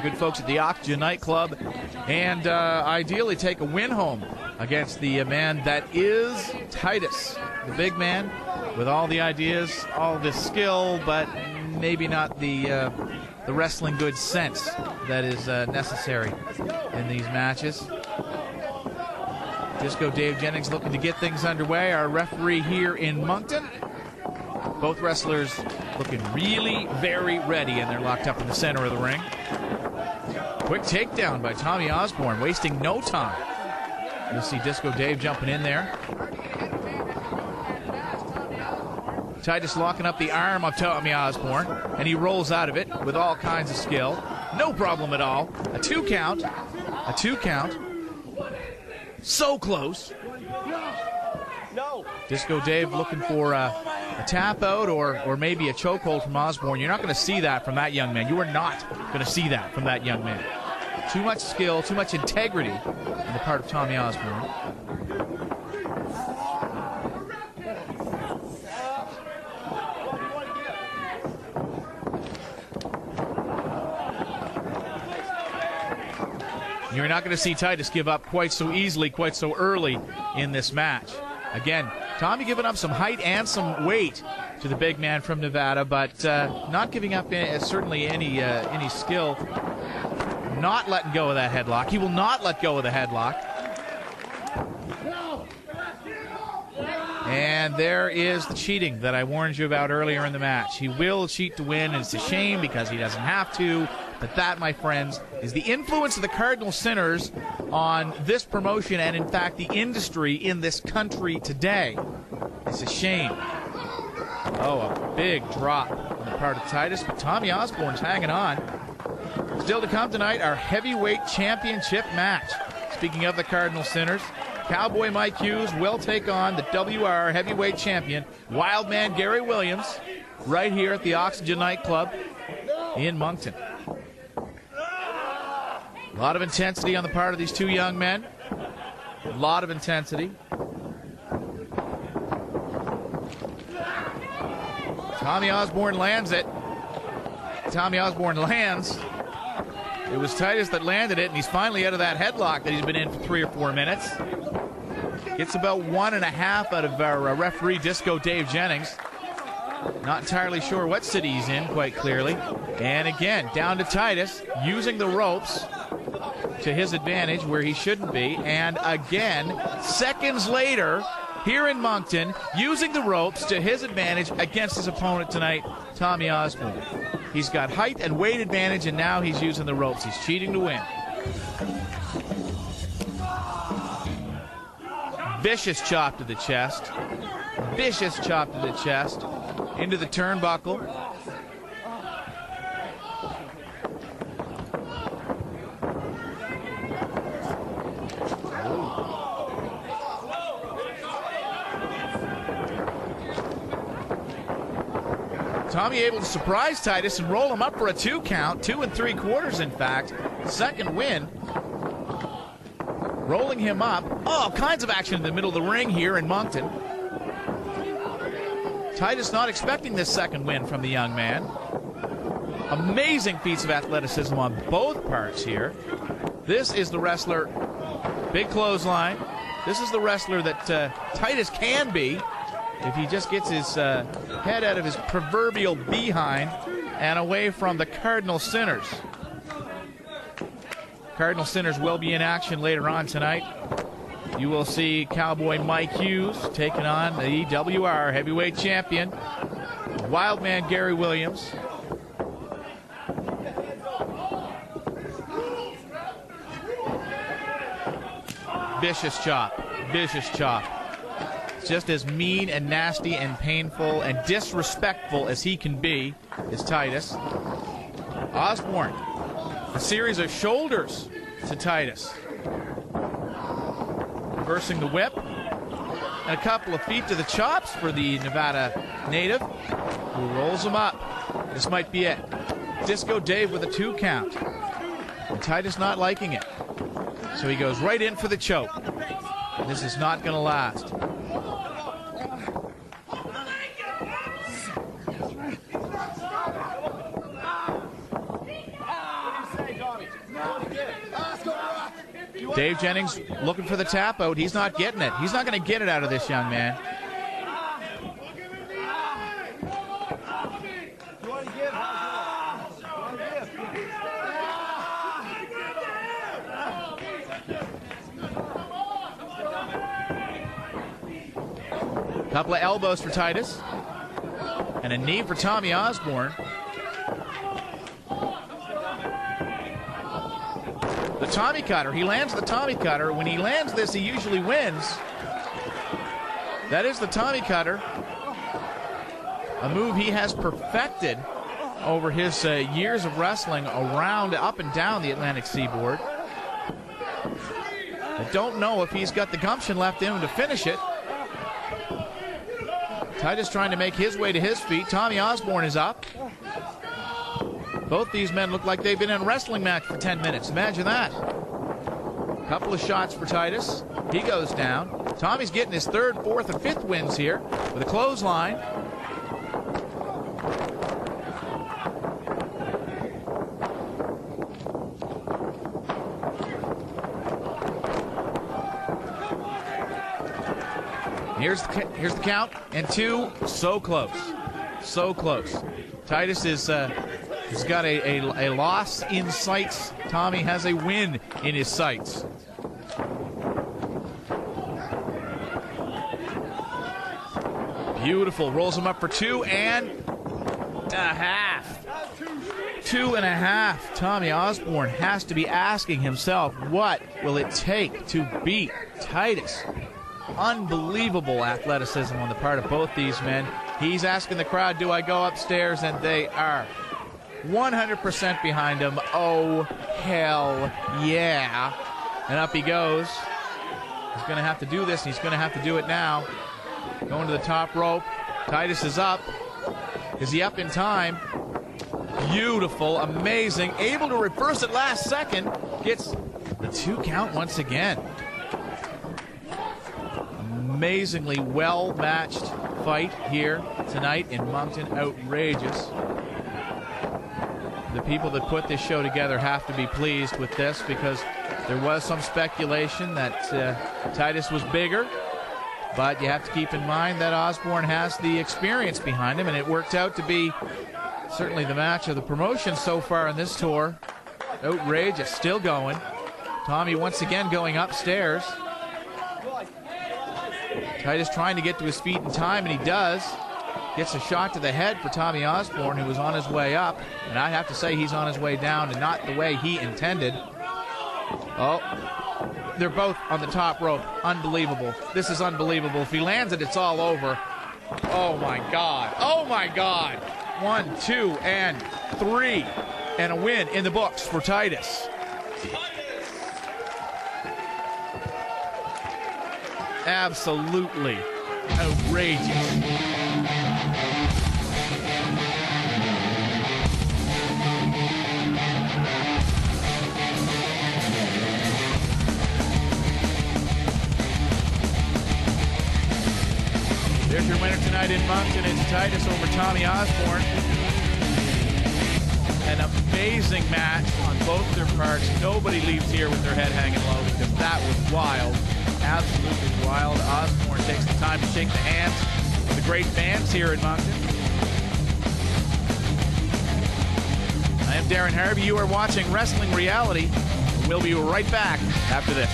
good folks at the Oxygen nightclub, and ideally take a win home against the man that is Titus, the big man with all the ideas, all the skill, but maybe not the wrestling good sense that is necessary in these matches. Disco Dave Jennings looking to get things underway. Our referee here in Moncton. Both wrestlers looking really very ready, and they're locked up in the center of the ring. Quick takedown by Tommy Ozbourne, wasting no time. You'll see Disco Dave jumping in there. Titus locking up the arm of Tommy Ozbourne, and he rolls out of it with all kinds of skill. No problem at all. A 2 count. A 2 count. So close. Disco Dave looking for a tap out or maybe a chokehold from Ozbourne. You're not going to see that from that young man. You are not going to see that from that young man. Too much skill, too much integrity on the part of Tommy Ozbourne. You're not going to see Titus give up quite so easily, quite so early in this match. Again, Tommy giving up some height and some weight to the big man from Nevada, but not giving up certainly any skill. Not letting go of that headlock. He will not let go of the headlock. And there is the cheating that I warned you about earlier in the match. He will cheat to win, and it's a shame because he doesn't have to. But that, my friends, is the influence of the Cardinal Sinners on this promotion and, in fact, the industry in this country today. It's a shame. Oh, a big drop on the part of Titus, but Tommy Ozbourne's hanging on. Still to come tonight, our heavyweight championship match. Speaking of the Cardinal Sinners, Cowboy Mike Hughes will take on the WR heavyweight champion, Wildman Gary Williams, right here at the Oxygen nightclub in Moncton. A lot of intensity on the part of these two young men. A lot of intensity. Tommy Ozbourne lands it. Tommy Ozbourne lands. It was Titus that landed it, and he's finally out of that headlock that he's been in for 3 or 4 minutes. Gets about 1.5 out of our referee, Disco Dave Jennings. Not entirely sure what city he's in, quite clearly. And again, down to Titus, using the ropes to his advantage where he shouldn't be. And again, seconds later, here in Moncton, using the ropes to his advantage against his opponent tonight, Tommy Ozbourne. He's got height and weight advantage, and now he's using the ropes. He's cheating to win. Vicious chop to the chest. Vicious chop to the chest. Into the turnbuckle. Tommy able to surprise Titus and roll him up for a 2 count. 2 3/4, in fact. Second win. Rolling him up. All kinds of action in the middle of the ring here in Moncton. Titus not expecting this second win from the young man. Amazing feats of athleticism on both parts here. This is the wrestler, big clothesline. This is the wrestler that Titus can be if he just gets his head out of his proverbial behind and away from the Cardinal Sinners. Cardinal Sinners will be in action later on tonight. You will see Cowboy Mike Hughes taking on the WR heavyweight champion, Wildman Gary Williams. Vicious chop, vicious chop. Just as mean and nasty and painful and disrespectful as he can be is Titus. Ozbourne, a series of shoulders to Titus. Reversing the whip. And a couple of feet to the chops for the Nevada native, who rolls him up. This might be it. Disco Dave with a 2 count. And Titus not liking it. So he goes right in for the choke. This is not going to last. Dave Jennings looking for the tap out. He's not getting it. He's not going to get it out of this young man. Couple of elbows for Titus. And a knee for Tommy Ozbourne. The Tommy cutter. He lands the Tommy cutter. When he lands this, he usually wins. That is the Tommy cutter. A move he has perfected over his years of wrestling around, up and down the Atlantic seaboard. I don't know if he's got the gumption left in him to finish it. Titus trying to make his way to his feet. Tommy Ozbourne is up. Both these men look like they've been in a wrestling match for 10 minutes. Imagine that. Couple of shots for Titus. He goes down. Tommy's getting his third, fourth, and fifth wins here with a clothesline. Here's the count, and two. So close. So close. Titus is has got a loss in sights. Tommy has a win in his sights. Beautiful. Rolls him up for 2.5. 2.5. Tommy Ozbourne has to be asking himself, what will it take to beat Titus? Unbelievable athleticism on the part of both these men. He's asking the crowd, do I go upstairs? And they are 100% behind him. Oh, hell yeah. And up he goes. He's going to have to do this, and he's going to have to do it now. Going to the top rope. Titus is up. Is he up in time? Beautiful, amazing. Able to reverse it last second. Gets the 2 count once again. Amazingly well-matched fight here tonight in Moncton. Outrageous. The people that put this show together have to be pleased with this, because there was some speculation that Titus was bigger, but you have to keep in mind that Ozbourne has the experience behind him, and it worked out to be certainly the match of the promotion so far in this tour. Outrageous, still going. Tommy once again going upstairs. Titus trying to get to his feet in time, and he does. Gets a shot to the head for Tommy Ozbourne, who was on his way up. And I have to say he's on his way down, and not the way he intended. Oh, they're both on the top rope. Unbelievable. This is unbelievable. If he lands it, it's all over. Oh, my God. Oh, my God. 1, 2, and 3. And a win in the books for Titus. Absolutely outrageous. There's your winner tonight in Moncton. It's Titus over Tommy Ozbourne. An amazing match on both their parts. Nobody leaves here with their head hanging low, because that was wild. Absolutely wild. Ozbourne takes the time to shake the hands of the great fans here in Moncton. I am Darren Harvey. You are watching Wrestling Reality. We'll be right back after this.